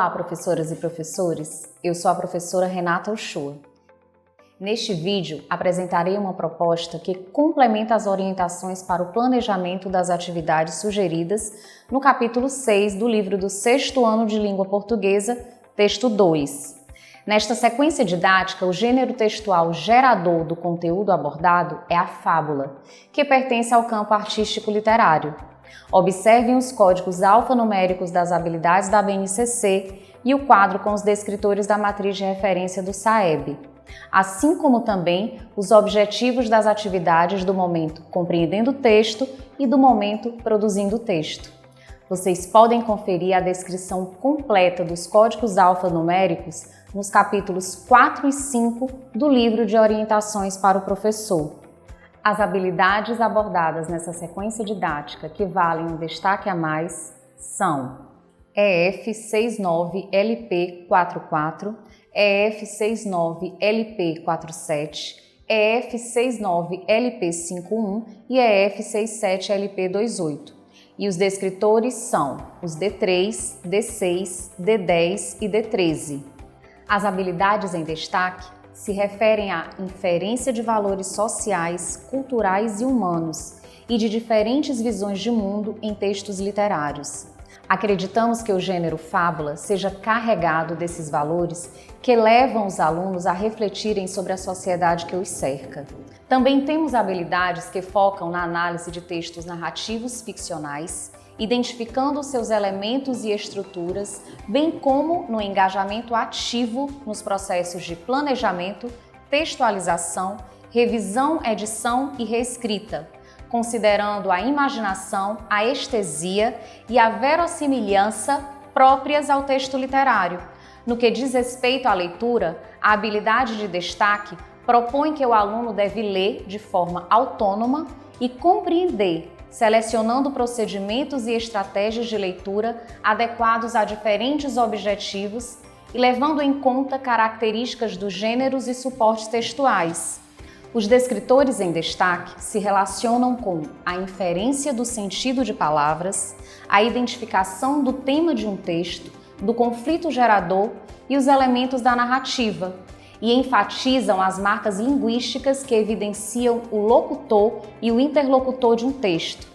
Olá, professoras e professores! Eu sou a professora Renata Uchoa. Neste vídeo, apresentarei uma proposta que complementa as orientações para o planejamento das atividades sugeridas no capítulo 6 do livro do 6º ano de Língua Portuguesa, texto 2. Nesta sequência didática, o gênero textual gerador do conteúdo abordado é a fábula, que pertence ao campo artístico-literário. Observem os códigos alfanuméricos das habilidades da BNCC e o quadro com os descritores da matriz de referência do SAEB, assim como também os objetivos das atividades do momento compreendendo o texto e do momento produzindo o texto. Vocês podem conferir a descrição completa dos códigos alfanuméricos nos capítulos 4 e 5 do livro de orientações para o professor. As habilidades abordadas nessa sequência didática que valem um destaque a mais são EF 69LP 44, EF 69LP 47, EF 69LP 51 e EF 67LP 28. E os descritores são os D3, D6, D10 e D13. As habilidades em destaque se referem à inferência de valores sociais, culturais e humanos e de diferentes visões de mundo em textos literários. Acreditamos que o gênero fábula seja carregado desses valores que levam os alunos a refletirem sobre a sociedade que os cerca. Também temos habilidades que focam na análise de textos narrativos ficcionais, identificando seus elementos e estruturas, bem como no engajamento ativo nos processos de planejamento, textualização, revisão, edição e reescrita, considerando a imaginação, a estesia e a verossimilhança próprias ao texto literário. No que diz respeito à leitura, a habilidade de destaque propõe que o aluno deve ler de forma autônoma e compreender, selecionando procedimentos e estratégias de leitura adequados a diferentes objetivos e levando em conta características dos gêneros e suportes textuais. Os descritores em destaque se relacionam com a inferência do sentido de palavras, a identificação do tema de um texto, do conflito gerador e os elementos da narrativa, e enfatizam as marcas linguísticas que evidenciam o locutor e o interlocutor de um texto.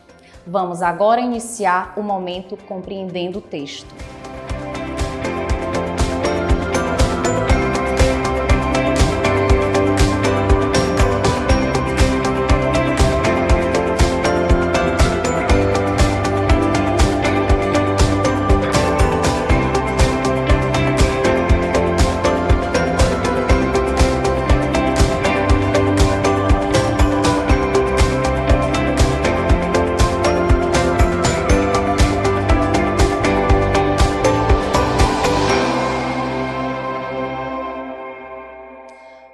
Vamos agora iniciar o momento compreendendo o texto.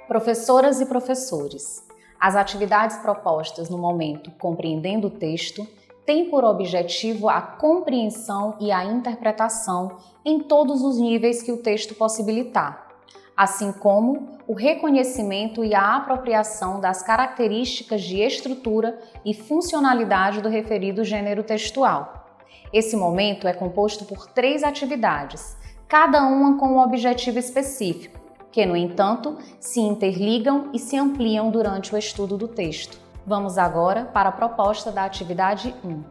Professoras e professores, as atividades propostas no momento compreendendo o texto têm por objetivo a compreensão e a interpretação em todos os níveis que o texto possibilitar, assim como o reconhecimento e a apropriação das características de estrutura e funcionalidade do referido gênero textual. Esse momento é composto por 3 atividades, cada uma com um objetivo específico, que, no entanto, se interligam e se ampliam durante o estudo do texto. Vamos agora para a proposta da atividade 1.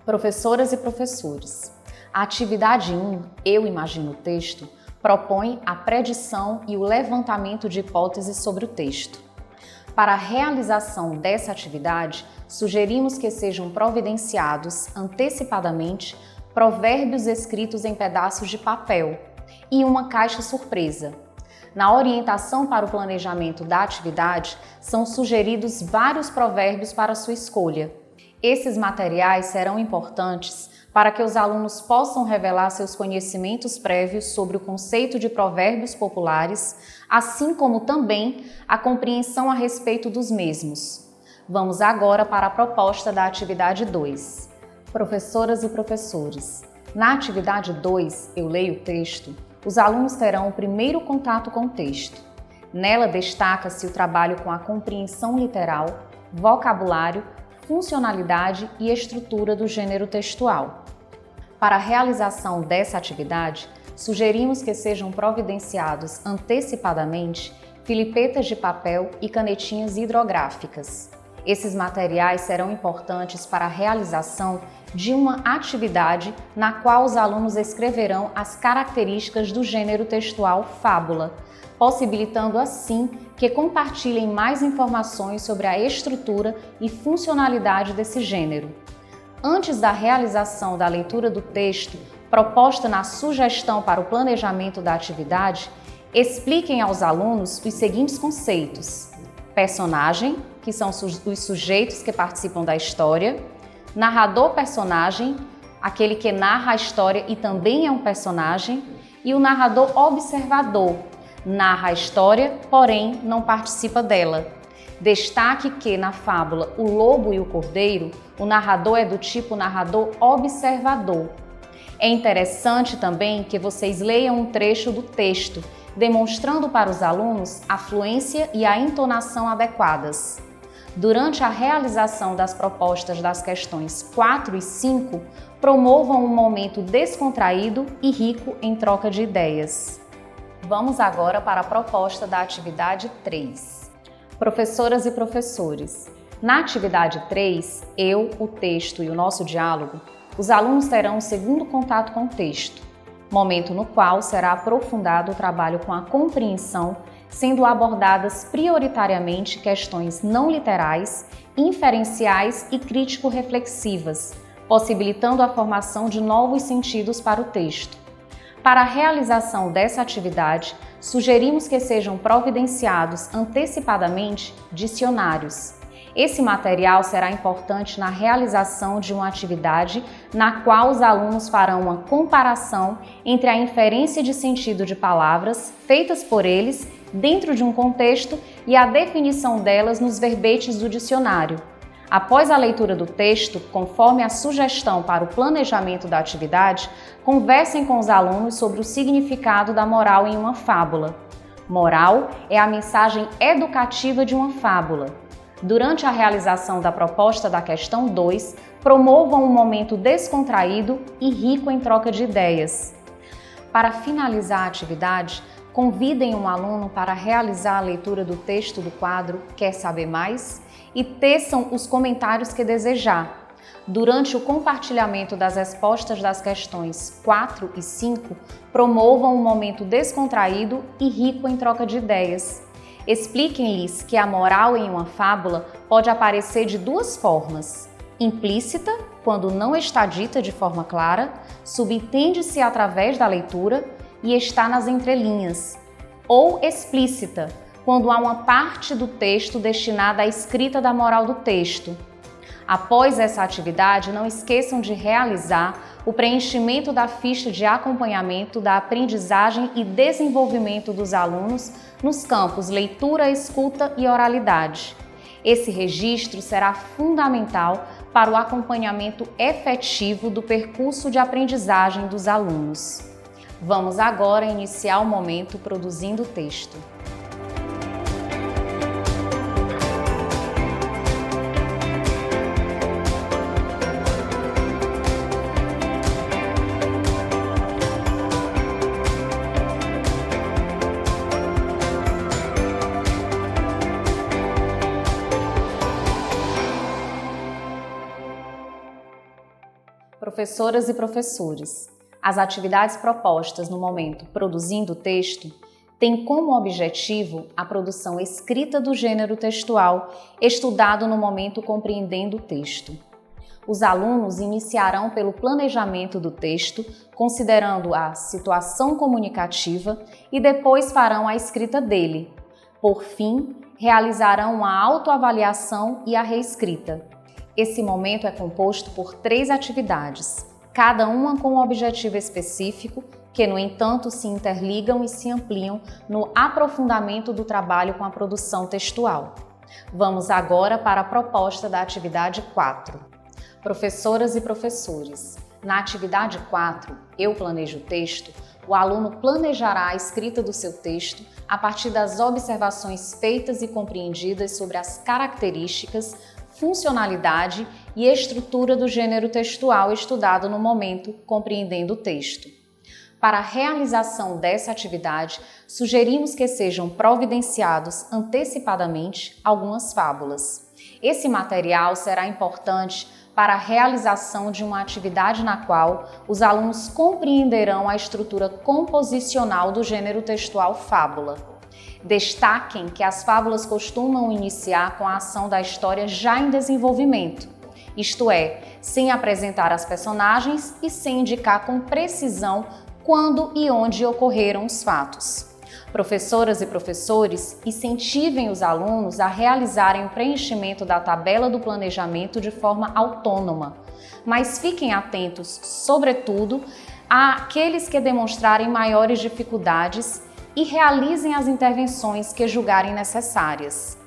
Professoras e professores, a atividade 1, Eu Imagino o Texto, propõe a predição e o levantamento de hipóteses sobre o texto. Para a realização dessa atividade, sugerimos que sejam providenciados antecipadamente provérbios escritos em pedaços de papel e uma caixa surpresa. Na orientação para o planejamento da atividade, são sugeridos vários provérbios para sua escolha. Esses materiais serão importantes para que os alunos possam revelar seus conhecimentos prévios sobre o conceito de provérbios populares, assim como também a compreensão a respeito dos mesmos. Vamos agora para a proposta da atividade 2. Professoras e professores, na atividade 2, Eu Leio o Texto, os alunos terão o primeiro contato com o texto. Nela destaca-se o trabalho com a compreensão literal, vocabulário, funcionalidade e estrutura do gênero textual. Para a realização dessa atividade, sugerimos que sejam providenciados antecipadamente filipetas de papel e canetinhas hidrográficas. Esses materiais serão importantes para a realização de uma atividade na qual os alunos escreverão as características do gênero textual fábula, possibilitando assim que compartilhem mais informações sobre a estrutura e funcionalidade desse gênero. Antes da realização da leitura do texto proposta na sugestão para o planejamento da atividade, expliquem aos alunos os seguintes conceitos: personagem, que são os sujeitos que participam da história; narrador-personagem, aquele que narra a história e também é um personagem; e o narrador-observador, narra a história, porém não participa dela. Destaque que na fábula O Lobo e o Cordeiro, o narrador é do tipo narrador-observador. É interessante também que vocês leiam um trecho do texto, demonstrando para os alunos a fluência e a entonação adequadas. Durante a realização das propostas das questões 4 e 5, promovam um momento descontraído e rico em troca de ideias. Vamos agora para a proposta da atividade 3. Professoras e professores, na atividade 3, eu, o texto e o nosso diálogo, os alunos terão um segundo contato com o texto, momento no qual será aprofundado o trabalho com a compreensão, sendo abordadas prioritariamente questões não literais, inferenciais e crítico-reflexivas, possibilitando a formação de novos sentidos para o texto. Para a realização dessa atividade, sugerimos que sejam providenciados antecipadamente dicionários. Esse material será importante na realização de uma atividade na qual os alunos farão uma comparação entre a inferência de sentido de palavras feitas por eles dentro de um contexto e a definição delas nos verbetes do dicionário. Após a leitura do texto, conforme a sugestão para o planejamento da atividade, conversem com os alunos sobre o significado da moral em uma fábula. Moral é a mensagem educativa de uma fábula. Durante a realização da proposta da questão 2, promovam um momento descontraído e rico em troca de ideias. Para finalizar a atividade, convidem um aluno para realizar a leitura do texto do quadro Quer Saber Mais? E teçam os comentários que desejar. Durante o compartilhamento das respostas das questões 4 e 5, promovam um momento descontraído e rico em troca de ideias. Expliquem-lhes que a moral em uma fábula pode aparecer de duas formas: implícita, quando não está dita de forma clara, subentende-se através da leitura e está nas entrelinhas; ou explícita, quando há uma parte do texto destinada à escrita da moral do texto. Após essa atividade, não esqueçam de realizar o preenchimento da ficha de acompanhamento da aprendizagem e desenvolvimento dos alunos nos campos leitura, escuta e oralidade. Esse registro será fundamental para o acompanhamento efetivo do percurso de aprendizagem dos alunos. Vamos agora iniciar o momento produzindo o texto. Professoras e professores, as atividades propostas no momento produzindo o texto têm como objetivo a produção escrita do gênero textual estudado no momento compreendendo o texto. Os alunos iniciarão pelo planejamento do texto, considerando a situação comunicativa e depois farão a escrita dele. Por fim, realizarão a autoavaliação e a reescrita. Esse momento é composto por 3 atividades, cada uma com um objetivo específico, que, no entanto, se interligam e se ampliam no aprofundamento do trabalho com a produção textual. Vamos agora para a proposta da atividade 4. Professoras e professores, na atividade 4, Eu Planejo o Texto, o aluno planejará a escrita do seu texto a partir das observações feitas e compreendidas sobre as características, funcionalidade e estrutura do gênero textual estudado no momento compreendendo o texto. Para a realização dessa atividade, sugerimos que sejam providenciados antecipadamente algumas fábulas. Esse material será importante para a realização de uma atividade na qual os alunos compreenderão a estrutura composicional do gênero textual fábula. Destaquem que as fábulas costumam iniciar com a ação da história já em desenvolvimento, isto é, sem apresentar as personagens e sem indicar com precisão quando e onde ocorreram os fatos. Professoras e professores, incentivem os alunos a realizarem o preenchimento da tabela do planejamento de forma autônoma, mas fiquem atentos, sobretudo, àqueles que demonstrarem maiores dificuldades e realizem as intervenções que julgarem necessárias.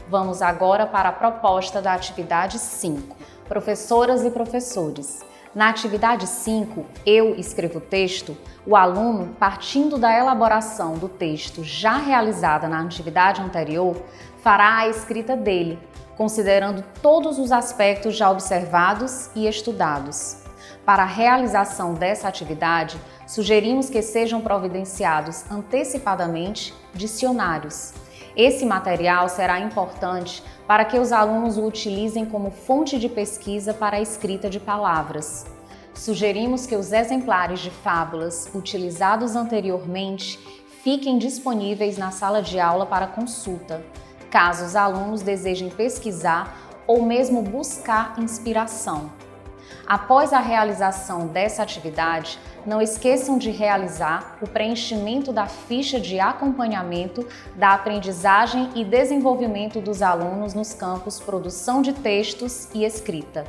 Vamos agora para a proposta da atividade 5. Professoras e professores, na atividade 5, eu escrevo o texto, o aluno, partindo da elaboração do texto já realizada na atividade anterior, fará a escrita dele, considerando todos os aspectos já observados e estudados. Para a realização dessa atividade, sugerimos que sejam providenciados antecipadamente dicionários. Esse material será importante para que os alunos o utilizem como fonte de pesquisa para a escrita de palavras. Sugerimos que os exemplares de fábulas utilizados anteriormente fiquem disponíveis na sala de aula para consulta, caso os alunos desejem pesquisar ou mesmo buscar inspiração. Após a realização dessa atividade, não esqueçam de realizar o preenchimento da ficha de acompanhamento da aprendizagem e desenvolvimento dos alunos nos campos produção de textos e escrita.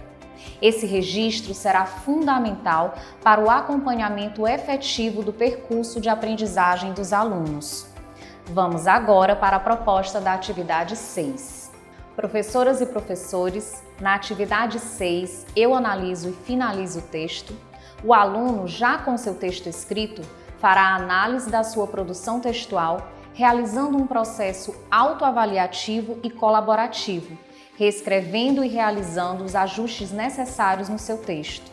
Esse registro será fundamental para o acompanhamento efetivo do percurso de aprendizagem dos alunos. Vamos agora para a proposta da atividade 6. Professoras e professores, na atividade 6, eu analiso e finalizo o texto. O aluno, já com seu texto escrito, fará a análise da sua produção textual, realizando um processo autoavaliativo e colaborativo, reescrevendo e realizando os ajustes necessários no seu texto.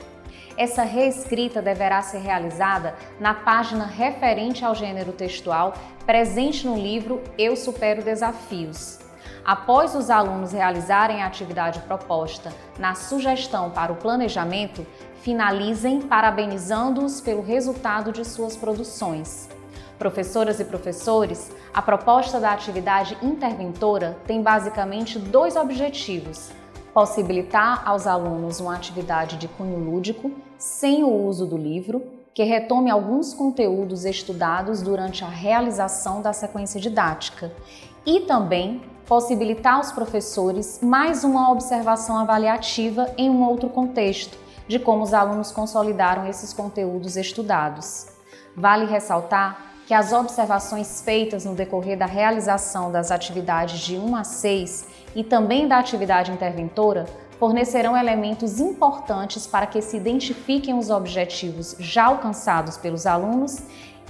Essa reescrita deverá ser realizada na página referente ao gênero textual presente no livro Eu Supero Desafios. Após os alunos realizarem a atividade proposta na sugestão para o planejamento, finalizem parabenizando-os pelo resultado de suas produções. Professoras e professores, a proposta da atividade interventora tem basicamente 2 objetivos: possibilitar aos alunos uma atividade de cunho lúdico, sem o uso do livro, que retome alguns conteúdos estudados durante a realização da sequência didática, e também possibilitar aos professores mais uma observação avaliativa em um outro contexto, de como os alunos consolidaram esses conteúdos estudados. Vale ressaltar que as observações feitas no decorrer da realização das atividades de 1 a 6 e também da atividade interventora fornecerão elementos importantes para que se identifiquem os objetivos já alcançados pelos alunos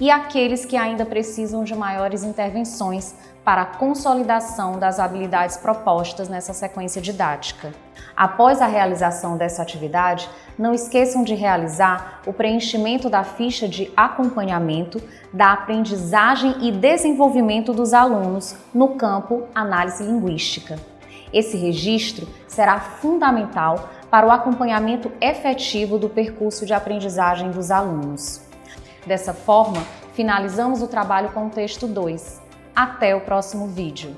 e aqueles que ainda precisam de maiores intervenções para a consolidação das habilidades propostas nessa sequência didática. Após a realização dessa atividade, não esqueçam de realizar o preenchimento da ficha de acompanhamento da aprendizagem e desenvolvimento dos alunos no campo análise linguística. Esse registro será fundamental para o acompanhamento efetivo do percurso de aprendizagem dos alunos. Dessa forma, finalizamos o trabalho com o texto 2. Até o próximo vídeo!